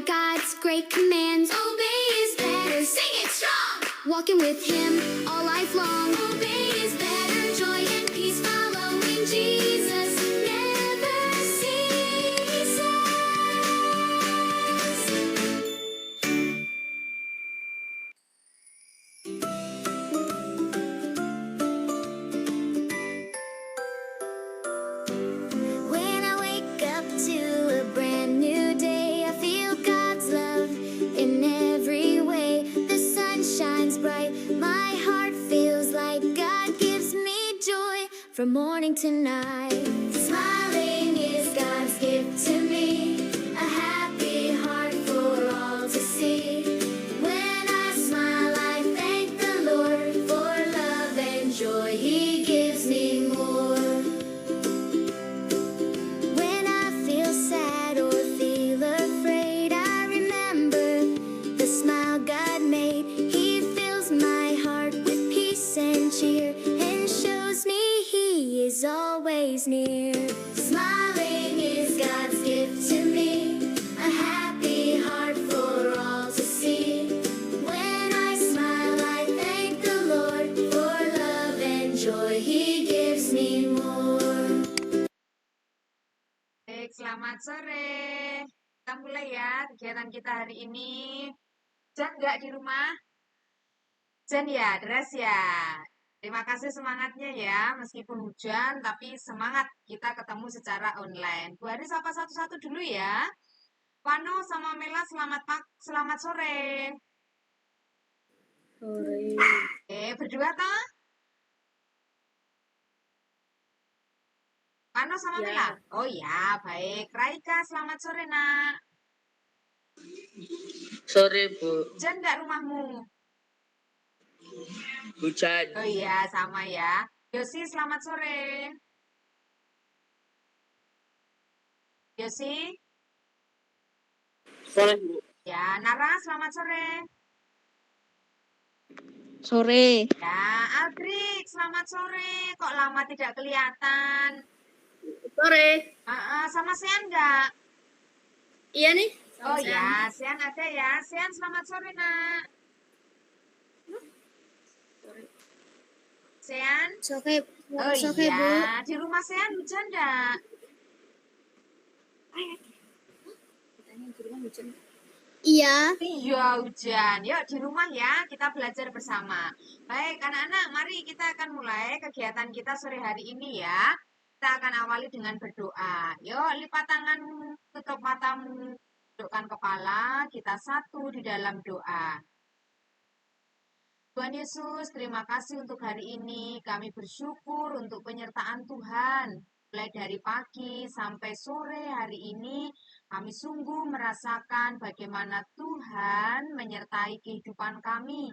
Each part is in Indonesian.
God's great commands. Obey is better, sing it strong. Walking with Him all life long. Obey is better, joy and peace following Jesus never ceases. When I wake up to a brand new day, I feel God's love in every way. The sun shines bright, my heart feels like God gives me joy from morning to night. Smiling is God's gift to me, a happy heart for all to see. When I smile, I thank the Lord for love and joy He gives me more. When I feel sad or feel afraid, I remember the smile God made. He fills my heart with peace and cheer and shows me He is always near. Smiling is God's gift to me, a happy heart for all to see. When I smile, I thank the Lord for love and joy He gives me more. Baik, selamat sore. Kita mulai ya kegiatan kita hari ini. Jan nggak di rumah? Jan ya, deras ya. Terima kasih semangatnya ya, meskipun hujan, tapi semangat kita ketemu secara online. Bu Hari sapa satu-satu dulu ya. Wano sama Mela, selamat sore. Sore. Berdua toh? Wano sama Ya. Mela? Oh ya, baik. Raika, selamat sore nak. Sore, Bu. Jan nggak rumahmu? Hujan. Oh iya, sama ya. Yosi, selamat sore. Yosi? Sore, Bu. Ya, Nara, selamat sore. Sore. Ya, Aldrik, selamat sore. Kok lama tidak kelihatan? Sore. Sama Sean nggak? Iya nih. Oh ya, Sean ada ya. Sean, selamat sore, nak. Sean? Sore, Oh sore, Bu. iya, di rumah Sean hujan nggak? Iya. Iya, hujan. Yuk, di rumah ya, kita belajar bersama. Baik, anak-anak, mari kita akan mulai kegiatan kita sore hari ini ya. Kita akan awali dengan berdoa. Yuk, lipat tanganmu, tutup matamu, dudukkan kepala, kita satu di dalam doa. Tuhan Yesus, terima kasih untuk hari ini. Kami bersyukur untuk penyertaan Tuhan. Mulai dari pagi sampai sore hari ini, kami sungguh merasakan bagaimana Tuhan menyertai kehidupan kami.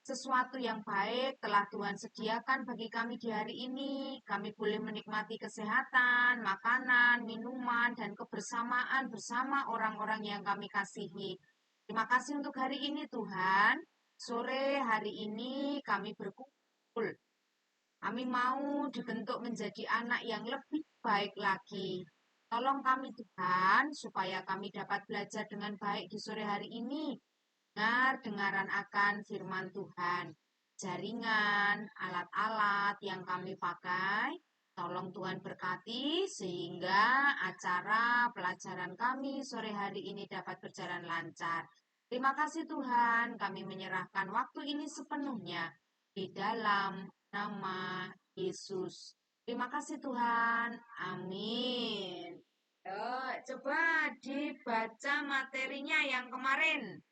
Sesuatu yang baik telah Tuhan sediakan bagi kami di hari ini. Kami boleh menikmati kesehatan, makanan, minuman, dan kebersamaan bersama orang-orang yang kami kasihi. Terima kasih untuk hari ini Tuhan. Sore hari ini kami berkumpul. Kami mau dibentuk menjadi anak yang lebih baik lagi. Tolong kami Tuhan, supaya kami dapat belajar dengan baik di sore hari ini. Dengaran akan firman Tuhan. Jaringan, alat-alat yang kami pakai, tolong Tuhan berkati sehingga acara pelajaran kami sore hari ini dapat berjalan lancar. Terima kasih Tuhan, kami menyerahkan waktu ini sepenuhnya di dalam nama Yesus. Terima kasih Tuhan. Amin. Coba dibaca materinya yang kemarin.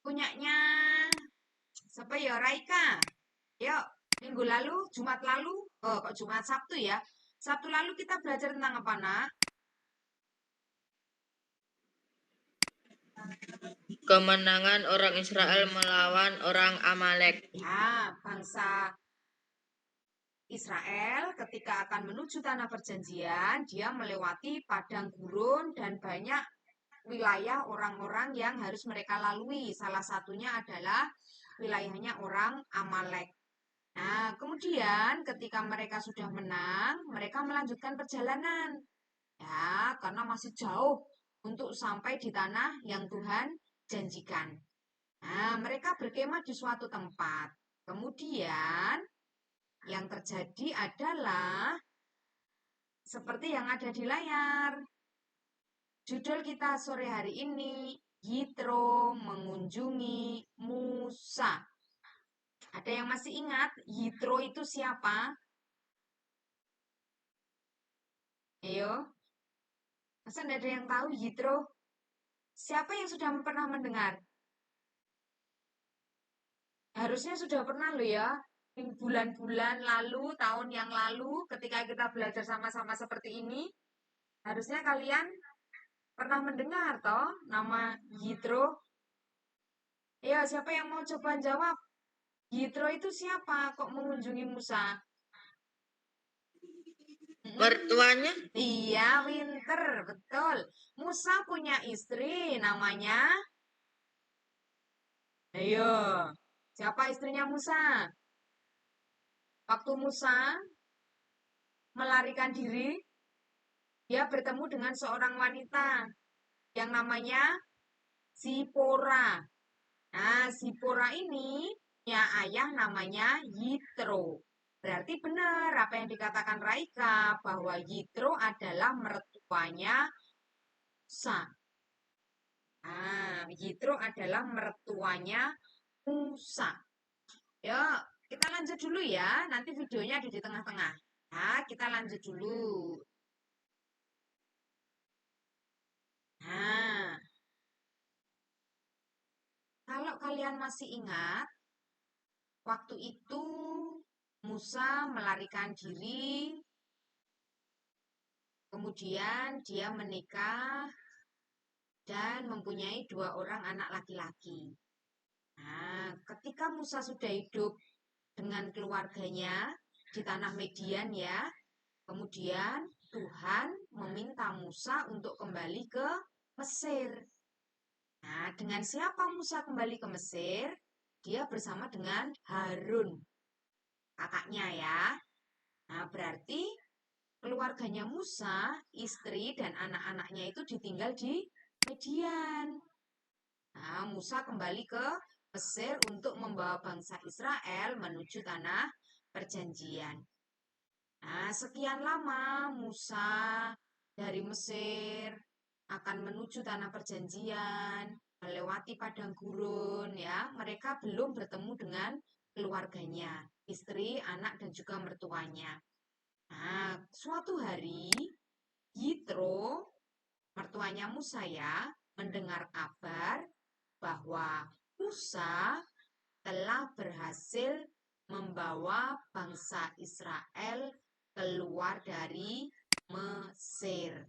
Punyanya siapa ya? Raika. Yuk, minggu lalu, Jumat lalu. Oh, kok Jumat Sabtu ya? Sabtu lalu kita belajar tentang apa, Nak? Kemenangan orang Israel melawan orang Amalek. Ya, bangsa Israel ketika akan menuju tanah perjanjian, dia melewati padang gurun dan banyak wilayah orang-orang yang harus mereka lalui. Salah satunya adalah wilayahnya orang Amalek. Nah, kemudian ketika mereka sudah menang, mereka melanjutkan perjalanan. Ya, karena masih jauh untuk sampai di tanah yang Tuhan janjikan. Nah, mereka berkemah di suatu tempat. Kemudian yang terjadi adalah seperti yang ada di layar. Judul kita sore hari ini, Yitro mengunjungi Musa. Ada yang masih ingat Yitro itu siapa? Ayo, masa tidak ada yang tahu Yitro? Siapa yang sudah pernah mendengar? Harusnya sudah pernah loh ya. Bulan-bulan lalu, tahun yang lalu, ketika kita belajar sama-sama seperti ini, harusnya kalian pernah mendengar toh nama Yitro. Ya, siapa yang mau coba jawab? Yitro itu siapa? Kok mengunjungi Musa? Mertuanya Iya, Winter, betul. Musa punya istri namanya. Ayo, siapa istrinya Musa? Waktu Musa melarikan diri, dia bertemu dengan seorang wanita yang namanya Sipora. Nah, Sipora ini punya ayah namanya Yitro. Berarti benar apa yang dikatakan Raika bahwa Yitro adalah mertuanya Musa. Nah, Yitro adalah mertuanya Musa. Ya, kita lanjut dulu ya. Nanti videonya ada di tengah-tengah. Nah, kita lanjut dulu. Nah, kalau kalian masih ingat, waktu itu Musa melarikan diri, kemudian dia menikah dan mempunyai 2 orang anak laki-laki. Nah, ketika Musa sudah hidup dengan keluarganya di tanah Median ya, kemudian Tuhan meminta Musa untuk kembali ke Mesir. Nah, dengan siapa Musa kembali ke Mesir? Dia bersama dengan Harun, kakaknya ya. Nah, berarti keluarganya Musa, istri dan anak-anaknya itu ditinggal di Median. Nah, Musa kembali ke Mesir untuk membawa bangsa Israel menuju tanah perjanjian. Nah, sekian lama Musa dari Mesir akan menuju tanah perjanjian, melewati padang gurun ya. Mereka belum bertemu dengan keluarganya, istri, anak dan juga mertuanya. Nah, suatu hari Yitro, mertuanya Musa ya, mendengar kabar bahwa Musa telah berhasil membawa bangsa Israel keluar dari Mesir.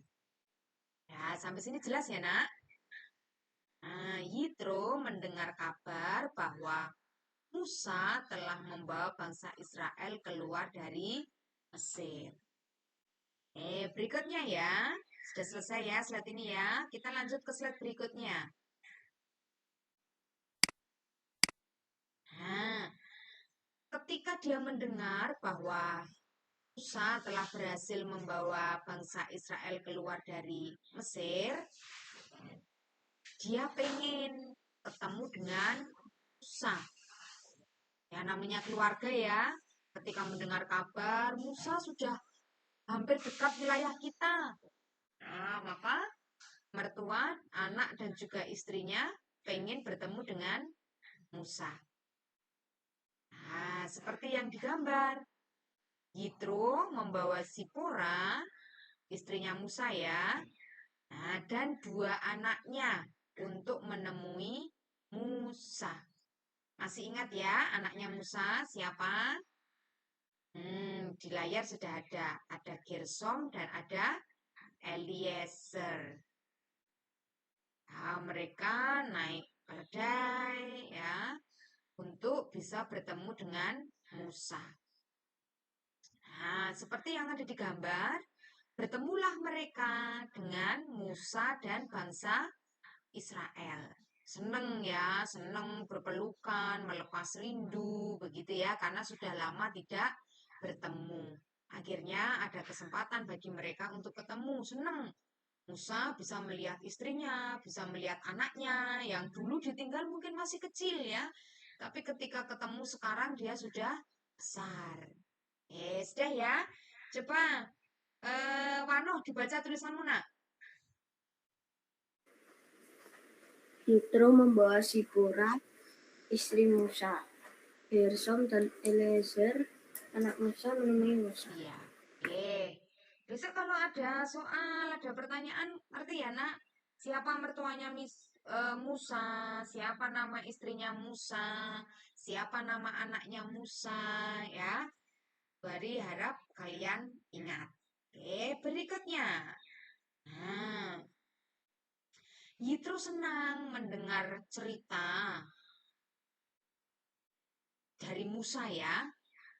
Ya, sampai sini jelas ya, Nak? Nah, Yitro mendengar kabar bahwa Musa telah membawa bangsa Israel keluar dari Mesir. Berikutnya ya. Sudah selesai ya slide ini ya. Kita lanjut ke slide berikutnya. Nah, ketika dia mendengar bahwa Musa telah berhasil membawa bangsa Israel keluar dari Mesir, dia pengen ketemu dengan Musa. Ya, namanya keluarga ya. Ketika mendengar kabar Musa sudah hampir dekat wilayah kita. Nah, maka mertua, anak dan juga istrinya pengen bertemu dengan Musa. Nah, seperti yang digambar. Yitro membawa Sipora, istrinya Musa ya, nah, dan 2 anaknya untuk menemui Musa. Masih ingat ya anaknya Musa siapa? Di layar sudah ada. Ada Gersom dan ada Eliezer. Nah, mereka naik keledai ya untuk bisa bertemu dengan Musa. Nah, seperti yang ada di gambar, bertemulah mereka dengan Musa dan bangsa Israel. Seneng ya, seneng berpelukan, melepas rindu, begitu ya, karena sudah lama tidak bertemu. Akhirnya ada kesempatan bagi mereka untuk ketemu, seneng. Musa bisa melihat istrinya, bisa melihat anaknya yang dulu ditinggal mungkin masih kecil ya. Tapi ketika ketemu sekarang dia sudah besar. Sudah ya. Coba Wano dibaca tulisanmu nak. Yitro membawa Sipora, istri Musa. Gersom dan Eliezer, anak Musa menemui Musa. Iya. Besok kalau ada soal, ada pertanyaan, ngerti ya nak? Siapa mertuanya Musa? Siapa nama istrinya Musa? Siapa nama anaknya Musa? Ya. Bari harap kalian ingat. Berikutnya. Nah, Yitro senang mendengar cerita dari Musa ya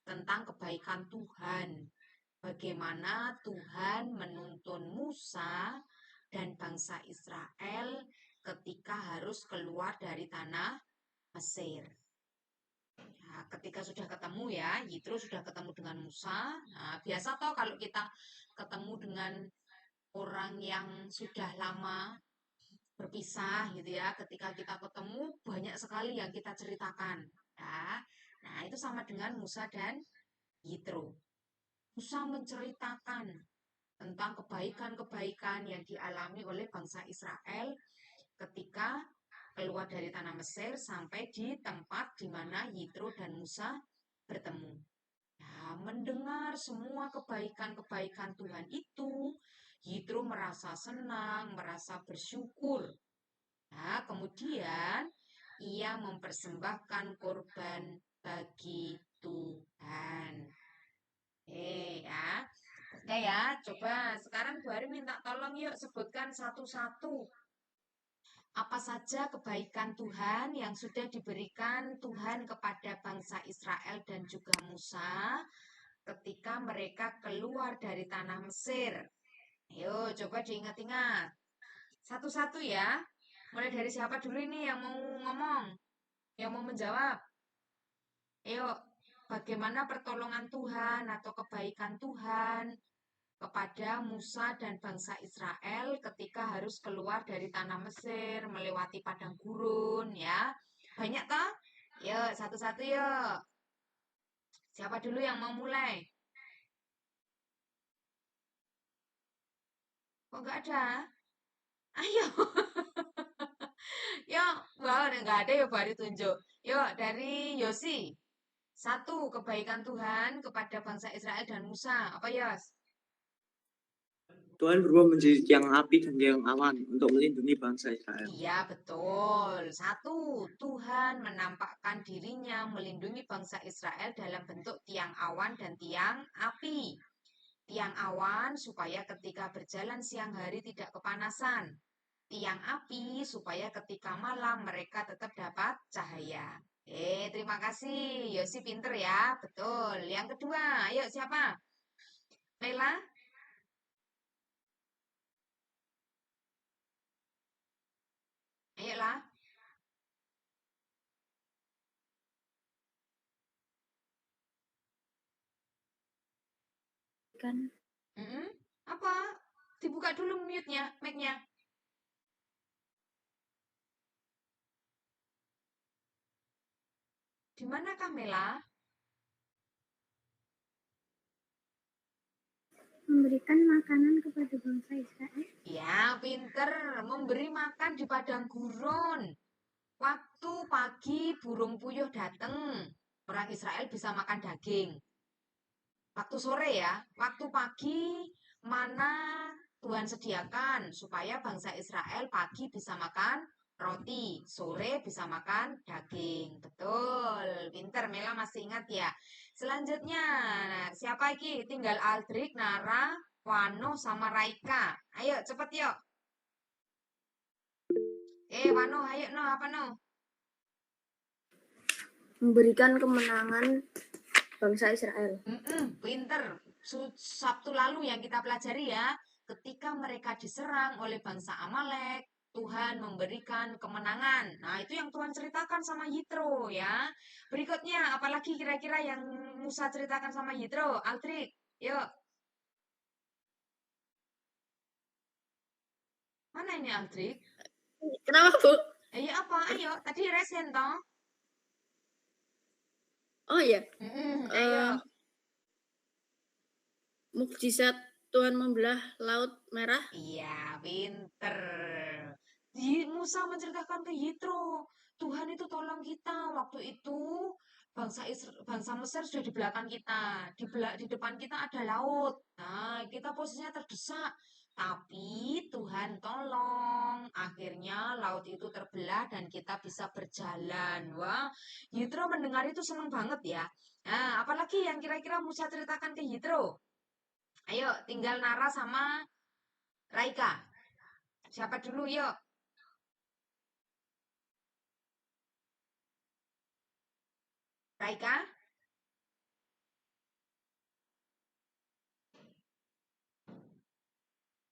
tentang kebaikan Tuhan. Bagaimana Tuhan menuntun Musa dan bangsa Israel ketika harus keluar dari tanah Mesir. Nah, ketika sudah ketemu ya, Yitro sudah ketemu dengan Musa. Nah, biasa toh kalau kita ketemu dengan orang yang sudah lama berpisah gitu ya, ketika kita ketemu banyak sekali yang kita ceritakan ya. Nah, itu sama dengan Musa dan Yitro. Musa menceritakan tentang kebaikan-kebaikan yang dialami oleh bangsa Israel ketika keluar dari tanah Mesir sampai di tempat di mana Yitro dan Musa bertemu. Nah, mendengar semua kebaikan-kebaikan Tuhan itu, Yitro merasa senang, merasa bersyukur. Nah, kemudian ia mempersembahkan korban bagi Tuhan. Ya. Oke ya, coba sekarang Bu Ari minta tolong yuk sebutkan satu-satu. Apa saja kebaikan Tuhan yang sudah diberikan Tuhan kepada bangsa Israel dan juga Musa ketika mereka keluar dari tanah Mesir. Ayo, coba diingat-ingat. Satu-satu ya. Mulai dari siapa dulu ini yang mau ngomong? Yang mau menjawab? Ayo, bagaimana pertolongan Tuhan atau kebaikan Tuhan kepada Musa dan bangsa Israel ketika harus keluar dari tanah Mesir, melewati padang gurun ya. Banyak toh? Yuk, satu-satu yuk. Siapa dulu yang mau mulai? Kok nggak ada? Ayo. Yuk, wow, nggak ada ya baru tunjuk. Yuk, dari Yosi. Satu, kebaikan Tuhan kepada bangsa Israel dan Musa. Apa Yos? Tuhan berubah menjadi tiang api dan tiang awan untuk melindungi bangsa Israel. Iya, betul. Satu, Tuhan menampakkan dirinya melindungi bangsa Israel dalam bentuk tiang awan dan tiang api. Tiang awan supaya ketika berjalan siang hari tidak kepanasan. Tiang api supaya ketika malam mereka tetap dapat cahaya. Terima kasih. Yosi pinter ya. Betul. Yang kedua, ayo siapa? Lela? Ayolah. Kan Apa? Dibuka dulu mute-nya, mic-nya. Di manakah Mela? memberikan makanan kepada bangsa Israel. Ya, pinter. Memberi makan di padang gurun. Waktu pagi burung puyuh datang. Orang Israel bisa makan daging. Waktu sore ya. Waktu pagi mana Tuhan sediakan supaya bangsa Israel pagi bisa makan roti. Sore bisa makan daging. Betul. Pinter. Mela masih ingat ya. Selanjutnya, nah, siapa lagi? Tinggal Aldrik, Nara, Wano, sama Raika. Ayo, cepet yuk. Wano, ayo no, apa no? Memberikan kemenangan bangsa Israel. Pinter. Sabtu lalu yang kita pelajari ya, ketika mereka diserang oleh bangsa Amalek, Tuhan memberikan kemenangan. Nah, itu yang Tuhan ceritakan sama Yitro ya. Berikutnya, apalagi kira-kira yang Musa ceritakan sama Yitro? Altrik, yuk. ini Aldrik? Kenapa, Bu? Ya apa? Ayo, tadi resen toh. Oh ya, Ayo. mukjizat Tuhan membelah laut merah. Iya, pinter. Musa menceritakan ke Yitro, Tuhan itu tolong kita. Waktu itu bangsa Mesir sudah di belakang kita, di depan kita ada laut. Nah, kita posisinya terdesak. Tapi Tuhan tolong. Akhirnya laut itu terbelah dan kita bisa berjalan. Wah, Yitro mendengar itu senang banget ya. Nah, apalagi yang kira-kira Musa ceritakan ke Yitro? Ayo, tinggal Nara sama Raika. Siapa dulu yuk? Raika?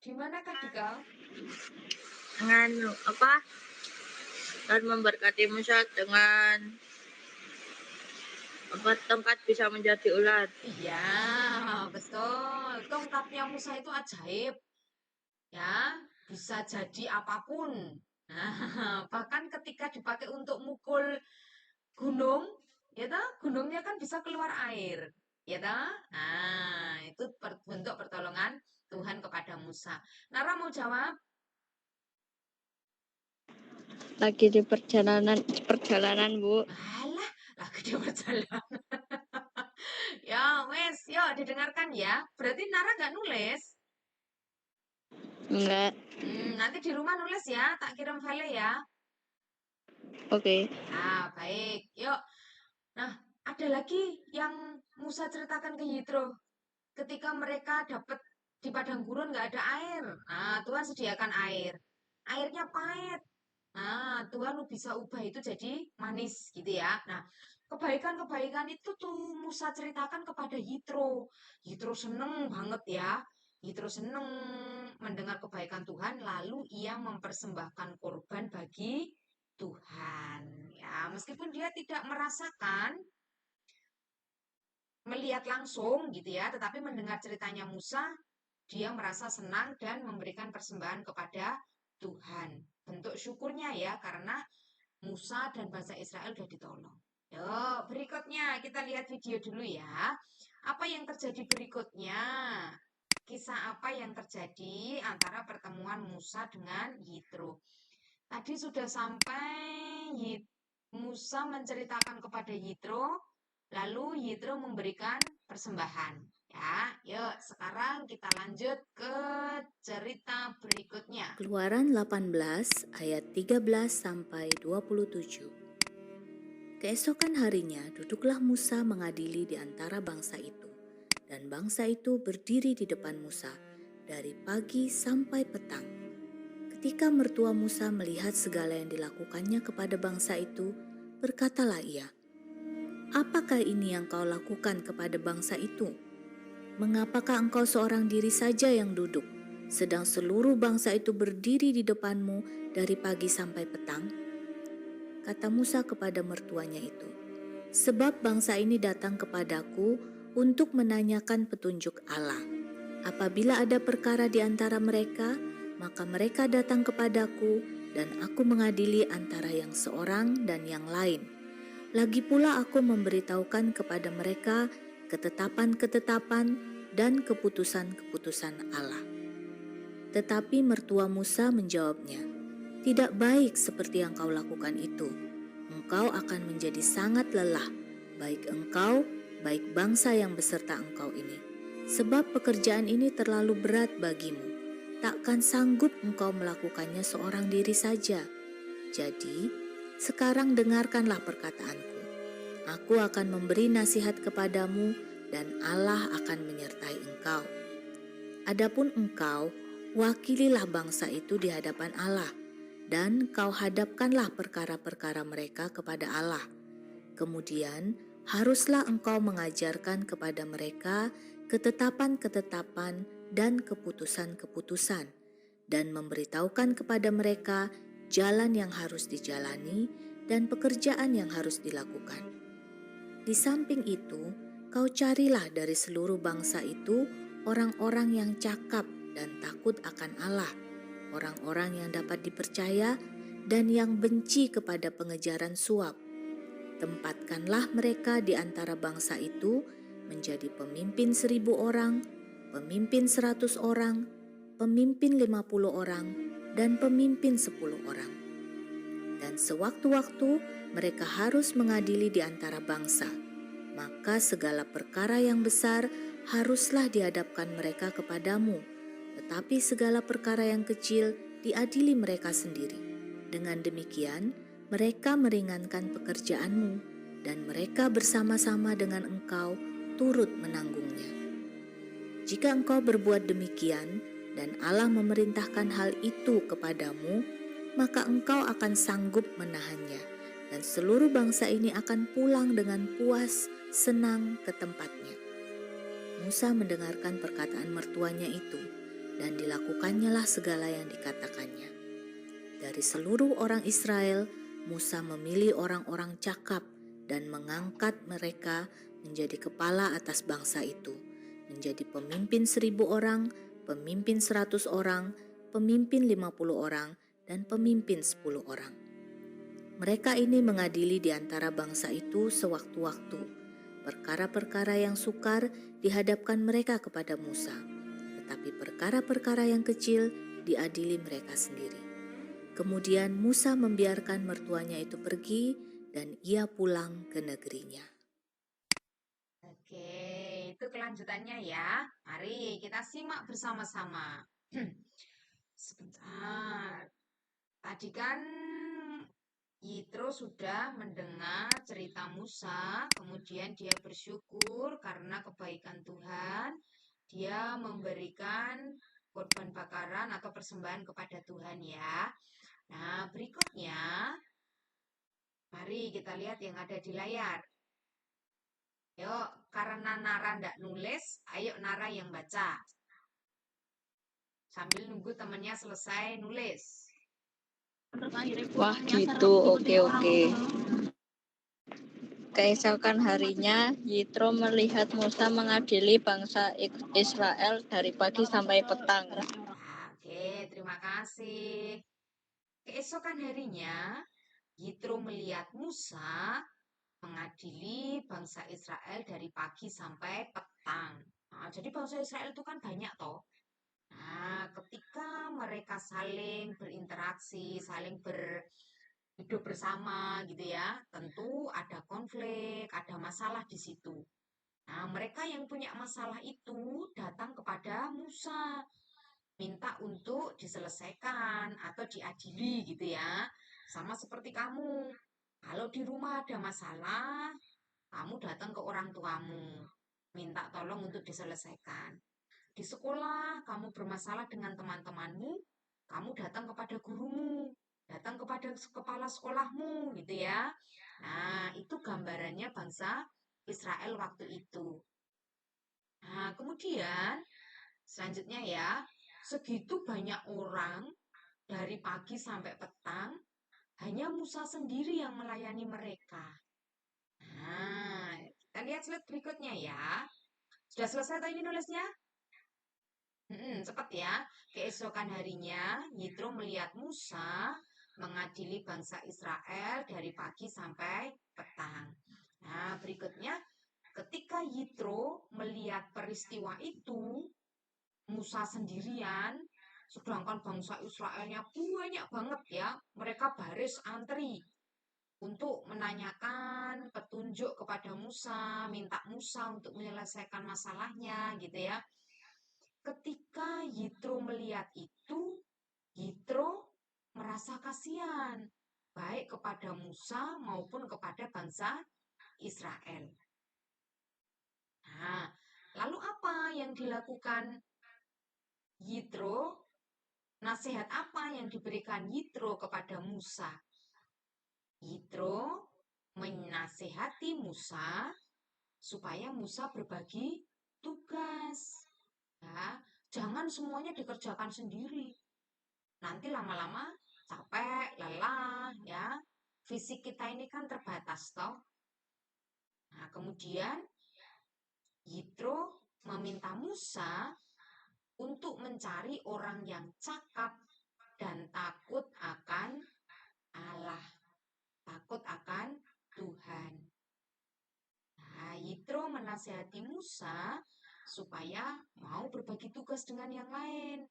Di manakah kau? Nganu apa? Dan memberkati Musa dengan apa tongkat bisa menjadi ular. Iya, betul. Tongkatnya Musa itu ajaib. Ya, bisa jadi apapun. Nah, bahkan ketika dipakai untuk mukul gunung, ya toh, gunungnya kan bisa keluar air. Ya toh? Nah, itu bentuk pertolongan Tuhan kepada Musa. Nara mau jawab? Lagi di perjalanan, Bu. Alah, lagi di perjalanan. Ya, wes, yuk didengarkan ya. Berarti Nara nggak nulis? Enggak. Nanti di rumah nulis ya, tak kirim file ya. Oke. Ah, baik. Yuk. Nah, ada lagi yang Musa ceritakan ke Yitro. Ketika mereka dapat di padang gurun nggak ada air. Nah, Tuhan sediakan air. Airnya pahit. Nah, Tuhan bisa ubah itu jadi manis gitu ya. Nah, kebaikan-kebaikan itu tuh Musa ceritakan kepada Yitro. Yitro seneng banget ya. Yitro seneng mendengar kebaikan Tuhan, lalu ia mempersembahkan korban bagi Tuhan. Ya, meskipun dia tidak merasakan, melihat langsung gitu ya, tetapi mendengar ceritanya Musa, dia merasa senang dan memberikan persembahan kepada Tuhan. Bentuk syukurnya ya, karena Musa dan bangsa Israel sudah ditolong. Yuk, berikutnya kita lihat video dulu ya. Apa yang terjadi berikutnya? Kisah apa yang terjadi antara pertemuan Musa dengan Yitro? Tadi sudah sampai Musa menceritakan kepada Yitro, lalu Yitro memberikan persembahan. Ya, yuk sekarang kita lanjut ke cerita berikutnya. Keluaran 18 ayat 13 sampai 27. Keesokan harinya duduklah Musa mengadili di antara bangsa itu, dan bangsa itu berdiri di depan Musa dari pagi sampai petang. Ketika mertua Musa melihat segala yang dilakukannya kepada bangsa itu, berkatalah ia, "Apakah ini yang kau lakukan kepada bangsa itu? Mengapakah engkau seorang diri saja yang duduk, sedang seluruh bangsa itu berdiri di depanmu dari pagi sampai petang?" Kata Musa kepada mertuanya itu, "Sebab bangsa ini datang kepadaku untuk menanyakan petunjuk Allah. Apabila ada perkara di antara mereka, maka mereka datang kepadaku dan aku mengadili antara yang seorang dan yang lain. Lagi pula aku memberitahukan kepada mereka ketetapan-ketetapan dan keputusan-keputusan Allah." Tetapi mertua Musa menjawabnya, "Tidak baik seperti yang kau lakukan itu. Engkau akan menjadi sangat lelah, baik engkau, baik bangsa yang beserta engkau ini. Sebab pekerjaan ini terlalu berat bagimu. Takkan sanggup engkau melakukannya seorang diri saja. Jadi, sekarang dengarkanlah perkataanku. Aku akan memberi nasihat kepadamu dan Allah akan menyertai engkau. Adapun engkau, wakililah bangsa itu di hadapan Allah, dan kau hadapkanlah perkara-perkara mereka kepada Allah. Kemudian haruslah engkau mengajarkan kepada mereka ketetapan-ketetapan dan keputusan-keputusan, dan memberitahukan kepada mereka jalan yang harus dijalani dan pekerjaan yang harus dilakukan. Di samping itu, kau carilah dari seluruh bangsa itu orang-orang yang cakap dan takut akan Allah, orang-orang yang dapat dipercaya, dan yang benci kepada pengejaran suap. Tempatkanlah mereka di antara bangsa itu menjadi pemimpin 1.000 orang, pemimpin 100 orang, pemimpin 50 orang, dan pemimpin 10 orang. Dan sewaktu-waktu mereka harus mengadili di antara bangsa, maka segala perkara yang besar haruslah dihadapkan mereka kepadamu, tetapi segala perkara yang kecil diadili mereka sendiri. Dengan demikian, mereka meringankan pekerjaanmu, dan mereka bersama-sama dengan engkau turut menanggungnya. Jika engkau berbuat demikian, dan Allah memerintahkan hal itu kepadamu, maka engkau akan sanggup menahannya, dan seluruh bangsa ini akan pulang dengan puas, senang ke tempatnya. Musa mendengarkan perkataan mertuanya itu, dan dilakukannya segala yang dikatakannya. Dari seluruh orang Israel, Musa memilih orang-orang cakap dan mengangkat mereka menjadi kepala atas bangsa itu, menjadi pemimpin 1.000 orang, pemimpin 100 orang, pemimpin 50 orang, dan pemimpin 10 orang. Mereka ini mengadili di antara bangsa itu sewaktu-waktu. Perkara-perkara yang sukar dihadapkan mereka kepada Musa, tetapi perkara-perkara yang kecil diadili mereka sendiri. Kemudian Musa membiarkan mertuanya itu pergi, dan ia pulang ke negerinya. Oke, itu kelanjutannya ya. Mari kita simak bersama-sama. Sebentar. Tadi kan Yitro sudah mendengar cerita Musa, kemudian dia bersyukur karena kebaikan Tuhan. Dia memberikan korban bakaran atau persembahan kepada Tuhan ya. Nah, berikutnya mari kita lihat yang ada di layar. Yuk, karena Nara ndak nulis, ayo Nara yang baca. Sambil nunggu temennya selesai nulis. Wah gitu, oke. Keesokan harinya, Yitro melihat Musa mengadili bangsa Israel dari pagi sampai petang. Nah, oke, terima kasih. Keesokan harinya, Yitro melihat Musa mengadili bangsa Israel dari pagi sampai petang. Nah, jadi bangsa Israel itu kan banyak toh. Nah, ketika mereka saling berinteraksi, saling hidup bersama gitu ya, tentu ada konflik, ada masalah di situ. Nah, mereka yang punya masalah itu datang kepada Musa, minta untuk diselesaikan atau diadili gitu ya. Sama seperti kamu. Kalau di rumah ada masalah, kamu datang ke orang tuamu, minta tolong untuk diselesaikan. Di sekolah, kamu bermasalah dengan teman-temanmu, kamu datang kepada gurumu, datang kepada kepala sekolahmu, gitu ya. Nah, itu gambarannya bangsa Israel waktu itu. Nah, kemudian selanjutnya ya, segitu banyak orang dari pagi sampai petang, hanya Musa sendiri yang melayani mereka. Nah, kita lihat slide berikutnya ya. Sudah selesai tadi nulisnya? Cepat ya. Keesokan harinya, Yitro melihat Musa mengadili bangsa Israel dari pagi sampai petang. Nah, berikutnya, ketika Yitro melihat peristiwa itu, Musa sendirian, sedangkan bangsa Israelnya banyak banget ya, mereka baris antri untuk menanyakan petunjuk kepada Musa, minta Musa untuk menyelesaikan masalahnya gitu ya. Ketika Yitro melihat itu, Yitro merasa kasihan, baik kepada Musa maupun kepada bangsa Israel. Nah, lalu apa yang dilakukan Yitro? Nasihat apa yang diberikan Yitro kepada Musa? Yitro menasihati Musa supaya Musa berbagi tugas. Ya, jangan semuanya dikerjakan sendiri. Nanti lama-lama capek, lelah, ya. Fisik kita ini kan terbatas, toh. Nah, kemudian Yitro meminta Musa untuk mencari orang yang cakap menasehati Musa supaya mau berbagi tugas dengan yang lain.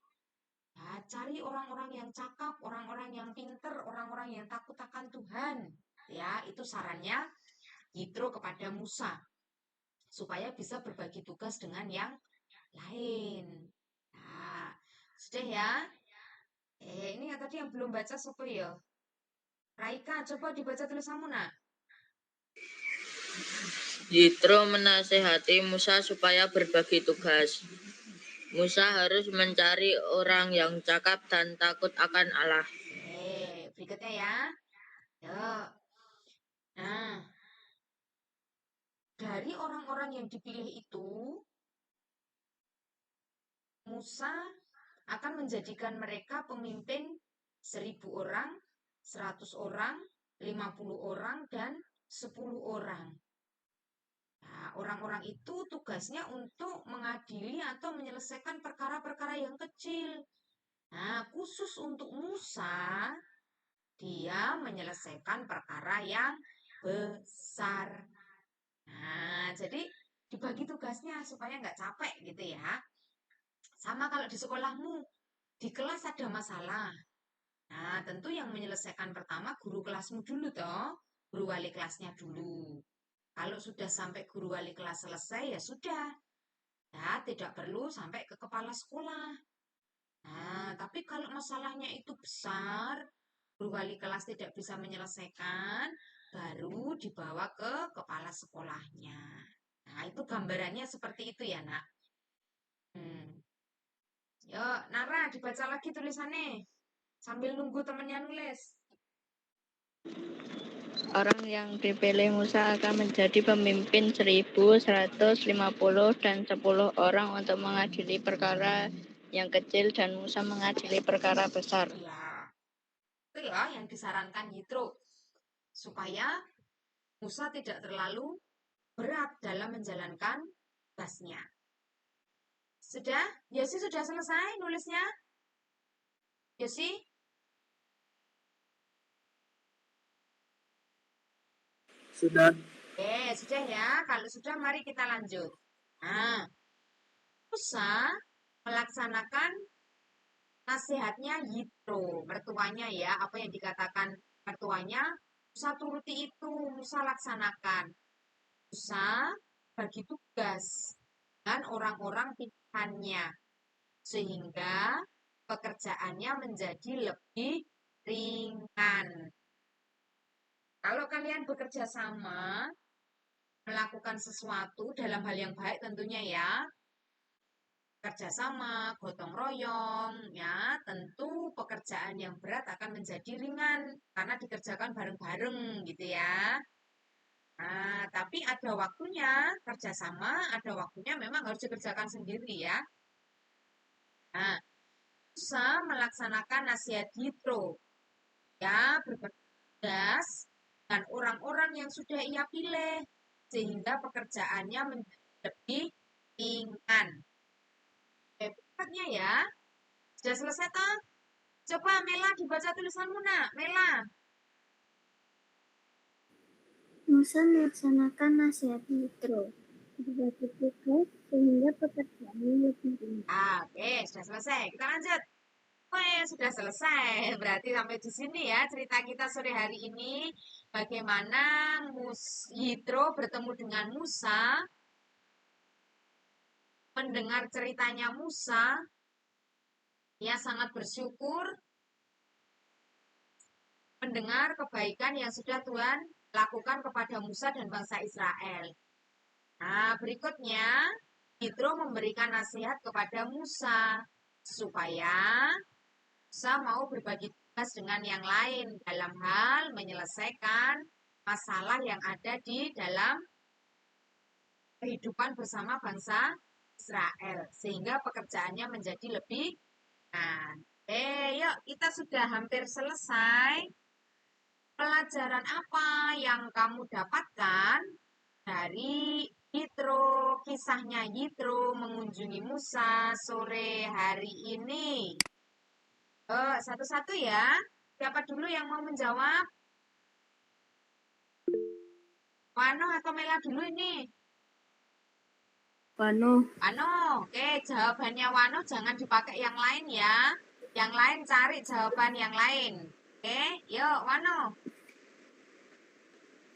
Ya, cari orang-orang yang cakap, orang-orang yang pinter, orang-orang yang takut akan Tuhan. Ya, itu sarannya Yitro kepada Musa supaya bisa berbagi tugas dengan yang lain. Nah, sudah ya. Ini yang tadi yang belum baca siapa ya? Raika, coba dibaca tulisanmu, nak. Yitro menasehati Musa supaya berbagi tugas. Musa harus mencari orang yang cakap dan takut akan Allah. Berikutnya ya. Yuk. Nah, dari orang-orang yang dipilih itu, Musa akan menjadikan mereka pemimpin 1.000 orang, 100 orang, 50 orang, dan 10 orang. Nah, orang-orang itu tugasnya untuk mengadili atau menyelesaikan perkara-perkara yang kecil. Nah, khusus untuk Musa, dia menyelesaikan perkara yang besar. Nah, jadi dibagi tugasnya supaya nggak capek gitu ya. Sama kalau di sekolahmu, di kelas ada masalah. Nah, tentu yang menyelesaikan pertama guru kelasmu dulu toh, guru wali kelasnya dulu. Kalau sudah sampai guru wali kelas selesai ya sudah. Ya, tidak perlu sampai ke kepala sekolah. Nah, tapi kalau masalahnya itu besar, guru wali kelas tidak bisa menyelesaikan, baru dibawa ke kepala sekolahnya. Nah, itu gambarannya seperti itu ya, Nak. Yuk, Nara, dibaca lagi tulisannya. Sambil nunggu temennya nulis. Orang yang dipilih Musa akan menjadi pemimpin 1.150 dan 10 orang untuk mengadili perkara yang kecil dan Musa mengadili perkara besar. Ya, itu ya yang disarankan Yitro. Supaya Musa tidak terlalu berat dalam menjalankan tugasnya. Sudah? Yosi sudah selesai nulisnya? Yosi? Sudah. Sudah ya. Kalau sudah, mari kita lanjut. Nah, Musa melaksanakan nasihatnya Yitro, mertuanya ya. Apa yang dikatakan mertuanya, Musa turuti itu, Musa laksanakan. Musa bagi tugas dengan orang-orang pilihannya. Sehingga pekerjaannya menjadi lebih ringan. Kalau kalian bekerja sama, melakukan sesuatu dalam hal yang baik tentunya ya, kerjasama, gotong royong, ya, tentu pekerjaan yang berat akan menjadi ringan karena dikerjakan bareng-bareng gitu ya. Nah, tapi ada waktunya kerjasama, ada waktunya memang harus dikerjakan sendiri ya. Nah, Musa melaksanakan nasihat Yitro, ya, bertugas dan orang-orang yang sudah ia pilih sehingga pekerjaannya menjadi lebih ringan. Berikutnya ya, sudah selesai toh? Coba Mela dibaca tulisanmu nak, Mela. Musa melaksanakan nasihat Yitro, berbagi tugas sehingga pekerjaannya lebih ringan. Oke, sudah selesai. Kita lanjut. Sudah selesai. Berarti sampai di sini ya cerita kita sore hari ini. Bagaimana Yitro bertemu dengan Musa, mendengar ceritanya Musa, ia sangat bersyukur mendengar kebaikan yang sudah Tuhan lakukan kepada Musa dan bangsa Israel. Nah, berikutnya Yitro memberikan nasihat kepada Musa supaya Musa mau berbagi tugas dengan yang lain dalam hal menyelesaikan masalah yang ada di dalam kehidupan bersama bangsa Israel sehingga pekerjaannya menjadi lebih yuk kita sudah hampir selesai. Pelajaran apa yang kamu dapatkan dari Yitro, kisahnya Yitro mengunjungi Musa sore hari ini? Satu-satu ya. Siapa dulu yang mau menjawab? Wano atau Mela dulu ini? Wano. Wano, oke, jawabannya Wano jangan dipakai yang lain ya. Yang lain cari jawaban yang lain. Oke, yuk Wano.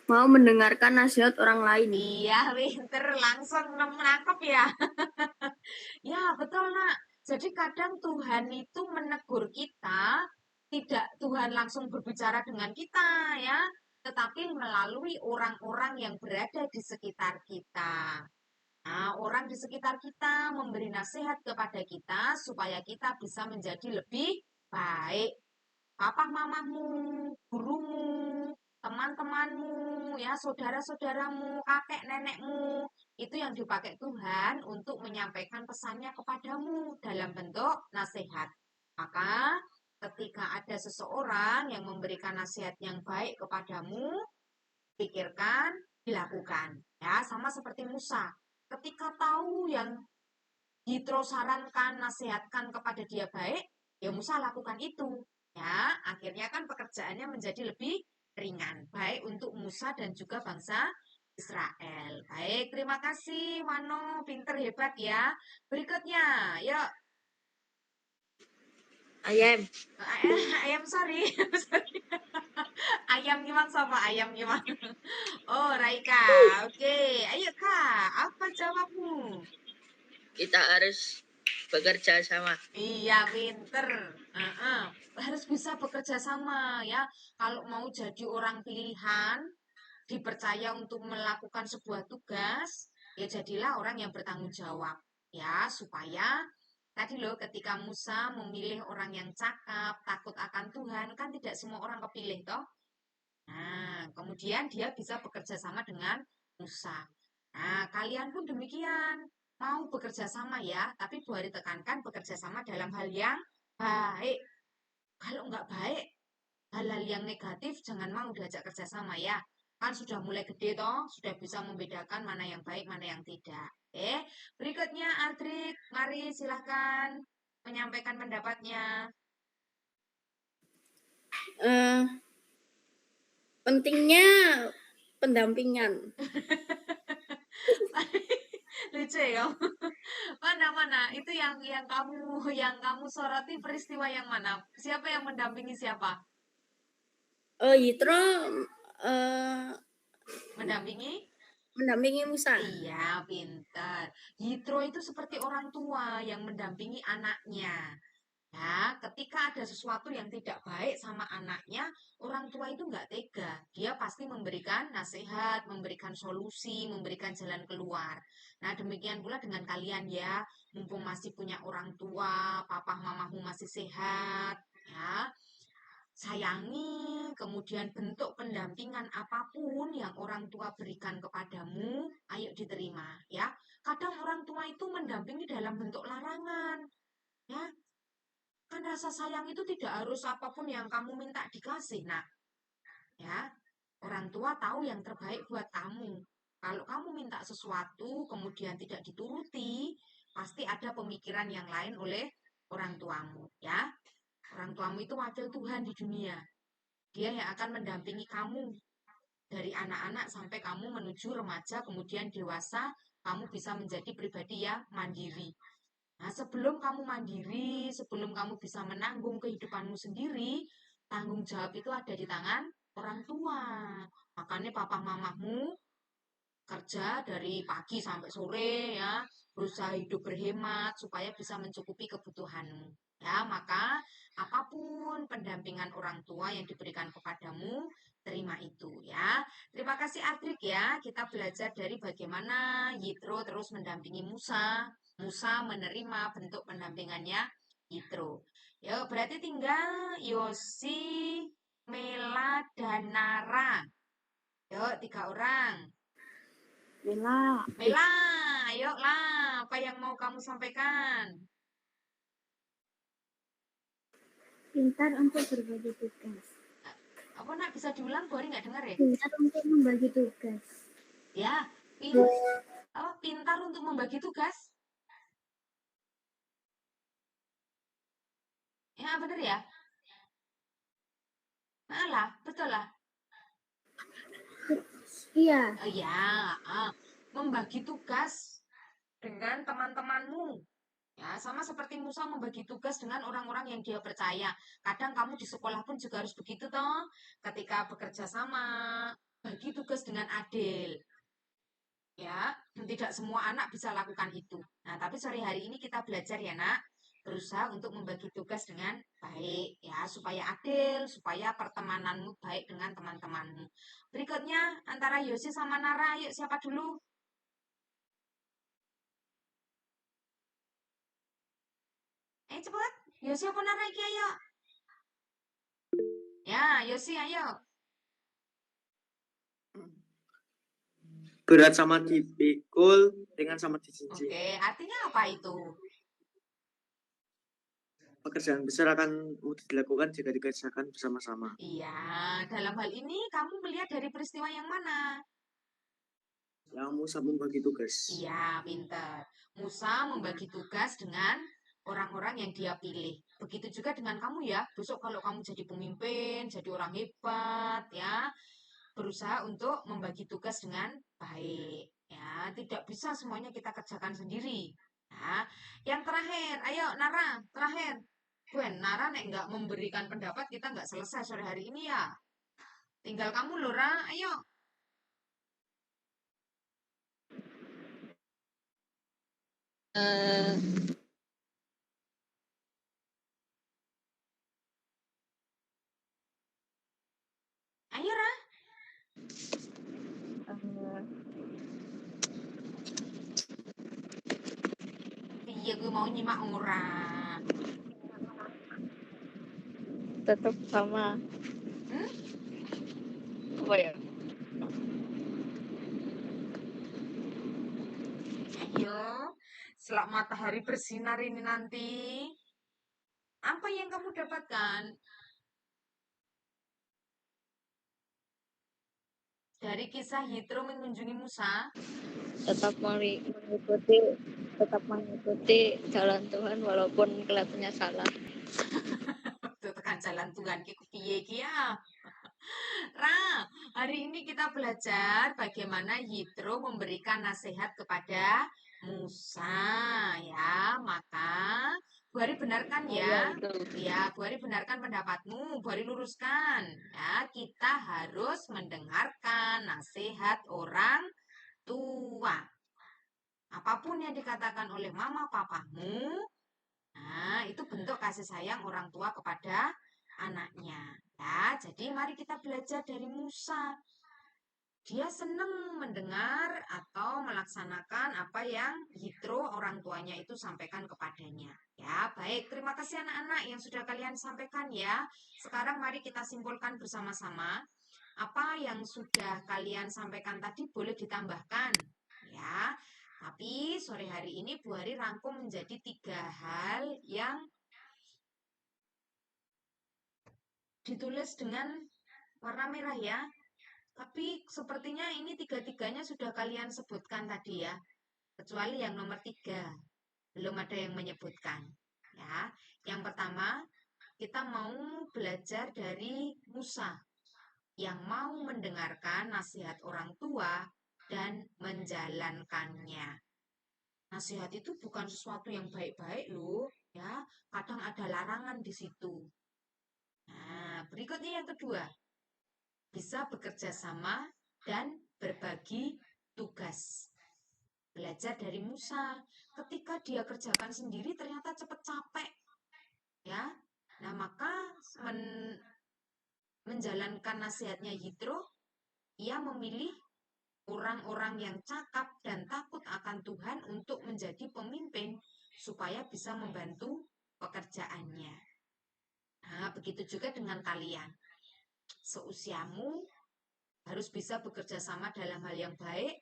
Mau mendengarkan nasihat orang lain. Iya, pinter langsung menangkap ya. Ya, betul, Nak. Jadi kadang Tuhan itu menegur kita, tidak Tuhan langsung berbicara dengan kita ya, tetapi melalui orang-orang yang berada di sekitar kita. Nah, orang di sekitar kita memberi nasihat kepada kita supaya kita bisa menjadi lebih baik. Papa mamamu, gurumu, teman-temanmu, ya, saudara-saudaramu, kakek nenekmu, itu yang dipakai Tuhan untuk menyampaikan pesannya kepadamu dalam bentuk nasihat. Maka ketika ada seseorang yang memberikan nasihat yang baik kepadamu, pikirkan, dilakukan. Ya, sama seperti Musa. Ketika tahu yang Yitro sarankan, nasihatkan kepada dia baik, ya Musa lakukan itu. Ya, akhirnya kan pekerjaannya menjadi lebih ringan, baik untuk Musa dan juga bangsa Israel. Baik, terima kasih Wano, pinter hebat ya. Berikutnya, yuk. Ayam. Ayam, sorry. Sorry. Ayam gimana sama ayam gimana? Oh, Raika. Oke, ayo Kak, apa jawabmu? Kita harus bekerja sama. Iya, pinter. Heeh. Harus bisa bekerja sama ya. Kalau mau jadi orang pilihan, dipercaya untuk melakukan sebuah tugas, ya jadilah orang yang bertanggung jawab. Ya, supaya tadi loh ketika Musa memilih orang yang cakap, takut akan Tuhan, kan tidak semua orang kepilih toh. Nah, kemudian dia bisa bekerja sama dengan Musa. Nah, kalian pun demikian. Mau bekerja sama ya, tapi boleh ditekankan bekerja sama dalam hal yang baik. Kalau nggak baik, hal-hal yang negatif jangan mau diajak kerja sama ya. Kan sudah mulai gede toh, sudah bisa membedakan mana yang baik, mana yang tidak. Berikutnya Aldrik, mari silahkan menyampaikan pendapatnya. Eh, pentingnya pendampingan. Lucu ya kamu. Mana itu yang kamu soroti peristiwa yang mana? Siapa yang mendampingi siapa? Yitro Mendampingi? mendampingi Musa. Iya, pintar. Yitro itu seperti orang tua yang mendampingi anaknya. Ya, ketika ada sesuatu yang tidak baik sama anaknya, orang tua itu nggak tega. Dia pasti memberikan nasihat, memberikan solusi, memberikan jalan keluar. Nah, demikian pula dengan kalian ya, mumpung masih punya orang tua, papa mamamu masih sehat, ya. Sayangi, kemudian bentuk pendampingan apapun yang orang tua berikan kepadamu, ayo diterima, ya. Kadang orang tua itu mendampingi dalam bentuk larangan, ya. Kan rasa sayang itu tidak harus apapun yang kamu minta dikasih, nak. Ya, orang tua tahu yang terbaik buat kamu. Kalau kamu minta sesuatu, kemudian tidak dituruti, pasti ada pemikiran yang lain oleh orang tuamu, ya. Orang tuamu itu wakil Tuhan di dunia. Dia yang akan mendampingi kamu dari anak-anak sampai kamu menuju remaja, kemudian dewasa, kamu bisa menjadi pribadi yang mandiri. Nah, sebelum kamu mandiri, sebelum kamu bisa menanggung kehidupanmu sendiri, tanggung jawab itu ada di tangan orang tua. Makanya papa mamamu kerja dari pagi sampai sore ya, berusaha hidup berhemat supaya bisa mencukupi kebutuhanmu. Ya, maka apapun pendampingan orang tua yang diberikan kepadamu, terima itu ya. Terima kasih Adrik ya. Kita belajar dari bagaimana Yitro terus mendampingi Musa. Musa menerima bentuk pendampingannya Yitro. Ya, berarti tinggal Yosi, Mela, dan Nara. Yuk, 3 orang. Mela. Mela, ayo lah, apa yang mau kamu sampaikan? Pintar untuk berbagi tugas. Apa nak bisa diulang? Bori nggak dengar ya? Pintar untuk membagi tugas. Ya, pintar untuk membagi tugas. Ya, bener ya? Nah lah, betul lah. Iya. Ya, membagi tugas dengan teman-temanmu. Ya, sama seperti Musa membagi tugas dengan orang-orang yang dia percaya. Kadang kamu di sekolah pun juga harus begitu toh. Ketika bekerja sama, bagi tugas dengan adil. Ya, tidak semua anak bisa lakukan itu. Nah, tapi sore hari ini kita belajar ya, Nak. Berusaha untuk membagi tugas dengan baik ya, supaya adil, supaya pertemananmu baik dengan teman-temanmu. Berikutnya antara Yosi sama Nara, yuk siapa dulu? Cepet. Yosi apa Nara iki ayo? Ya, Yosi ayo. Berat sama dipikul, ringan sama dijinjing. Oke, artinya apa itu? Pekerjaan besar akan mudah dilakukan jika dikerjakan bersama-sama. Iya, dalam hal ini kamu melihat dari peristiwa yang mana? Yang Musa membagi tugas. Iya, pinter. Musa membagi tugas dengan orang-orang yang dia pilih. Begitu juga dengan kamu ya. Besok kalau kamu jadi pemimpin, jadi orang hebat ya, berusaha untuk membagi tugas dengan baik. Ya, tidak bisa semuanya kita kerjakan sendiri. Nah, yang terakhir, ayo Nara, terakhir. Gwen, Nara nek nggak memberikan pendapat kita nggak selesai sore hari ini ya. Tinggal kamu Lora, ayo. Eh, Ayo Ra. eh, Iya, gue mau nyimak ora. tetap sama Hmm? apa ya? Ayo, selama matahari bersinar ini nanti, apa yang kamu dapatkan dari kisah Yitro mengunjungi Musa? Tetap mengikuti tetap mengikuti jalan Tuhan walaupun kelihatannya salah. Itu tekan jalan Tuhan ki kepiye ki ya. Ra, hari ini kita belajar bagaimana Yitro memberikan nasihat kepada Musa ya. Maka Bu Hari benarkan Oh ya. ya itu. Ya, Bu Hari benarkan pendapatmu, Bu Hari luruskan. Ya, kita harus mendengarkan nasihat orang tua. Apapun yang dikatakan oleh mama papamu, nah itu bentuk kasih sayang orang tua kepada anaknya. Ya, jadi mari kita belajar dari Musa. Dia senang mendengar atau melaksanakan apa yang Yitro orang tuanya itu sampaikan kepadanya. Ya, baik. Terima kasih anak-anak yang sudah kalian sampaikan ya. Sekarang mari kita simpulkan bersama-sama. Apa yang sudah kalian sampaikan tadi boleh ditambahkan. Ya, tapi sore hari ini Bu Hari rangkum menjadi 3 hal yang ditulis dengan warna merah ya. Tapi sepertinya ini tiga-tiganya sudah kalian sebutkan tadi ya. Kecuali yang nomor 3. Belum ada yang menyebutkan. Ya, yang pertama kita mau belajar dari Musa yang mau mendengarkan nasihat orang tua dan menjalankannya. Nasihat itu bukan sesuatu yang baik-baik loh, ya. Kadang ada larangan di situ. Nah, berikutnya yang kedua, bisa bekerja sama dan berbagi tugas. Belajar dari Musa, ketika dia kerjakan sendiri ternyata cepat capek, ya. Nah, maka menjalankan nasihatnya Yitro, ia memilih orang-orang yang cakap dan takut akan Tuhan untuk menjadi pemimpin supaya bisa membantu pekerjaannya. Nah, begitu juga dengan kalian. Seusiamu harus bisa bekerja sama dalam hal yang baik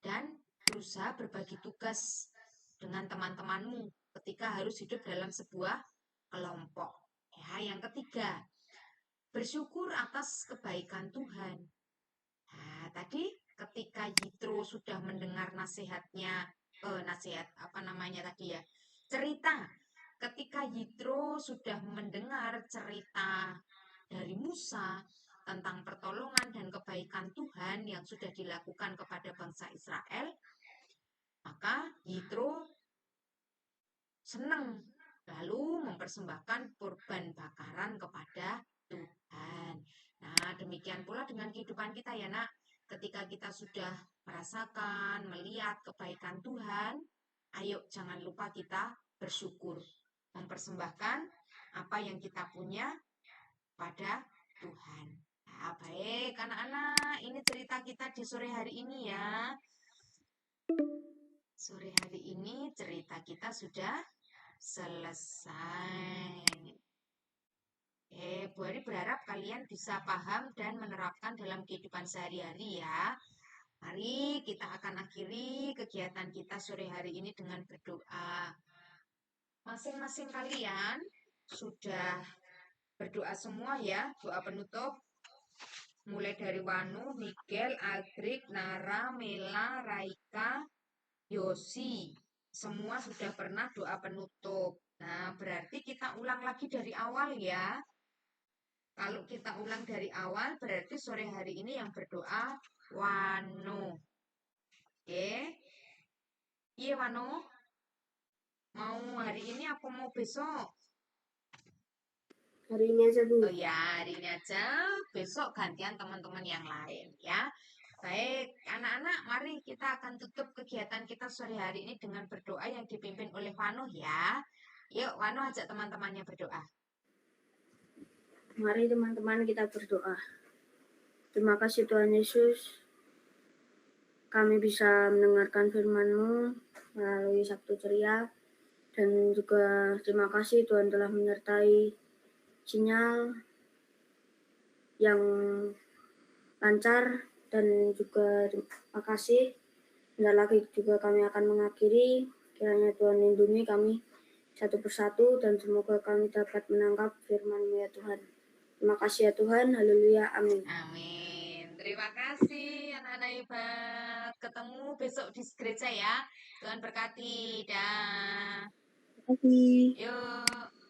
dan berusaha berbagi tugas dengan teman-temanmu ketika harus hidup dalam sebuah kelompok. Ya, yang ketiga, bersyukur atas kebaikan Tuhan. Nah, tadi ketika Yitro sudah mendengar nasihatnya, nasihat apa namanya tadi ya, cerita. Ketika Yitro sudah mendengar cerita dari Musa tentang pertolongan dan kebaikan Tuhan yang sudah dilakukan kepada bangsa Israel, Maka Yitro senang lalu mempersembahkan kurban bakaran kepada Tuhan. Nah, demikian pula dengan kehidupan kita ya, Nak. Ketika kita sudah merasakan, melihat kebaikan Tuhan, ayo jangan lupa kita bersyukur, mempersembahkan apa yang kita punya pada Tuhan. Nah, baik anak-anak, ini cerita kita di sore hari ini ya. Sore hari ini cerita kita sudah selesai. Bu Ari berharap kalian bisa paham dan menerapkan dalam kehidupan sehari-hari ya. Mari kita akan akhiri kegiatan kita sore hari ini dengan berdoa. Masing-masing kalian sudah berdoa semua ya, doa penutup. Mulai dari Wanu, Miguel, Aldrik, Nara, Mela, Raika, Yosi. Semua sudah pernah doa penutup. Nah, berarti kita ulang lagi dari awal ya. Kalau kita ulang dari awal, berarti sore hari ini yang berdoa Wano. Oke. Iya, Wano. Mau hari ini apa mau besok? Hari ini aja, Bu. Oh ya, hari ini aja. Besok gantian teman-teman yang lain ya. Baik, anak-anak, mari kita akan tutup kegiatan kita sore hari ini dengan berdoa yang dipimpin oleh Wano ya. Yuk, Wano ajak teman-temannya berdoa. Mari teman-teman kita berdoa. Terima kasih Tuhan Yesus, kami bisa mendengarkan firman-Mu melalui Sabtu Ceria. Dan juga terima kasih Tuhan telah menyertai sinyal yang lancar. Dan juga terima kasih. Bentar lagi juga kami akan mengakhiri. Kiranya Tuhan lindungi kami satu persatu dan semoga kami dapat menangkap firman-Mu ya Tuhan. Terima kasih ya Tuhan. Haleluya. Amin. Amin. Terima kasih anak-anak hebat. Ketemu besok di gereja ya. Tuhan berkati. Dah. Terima kasih. Yuk.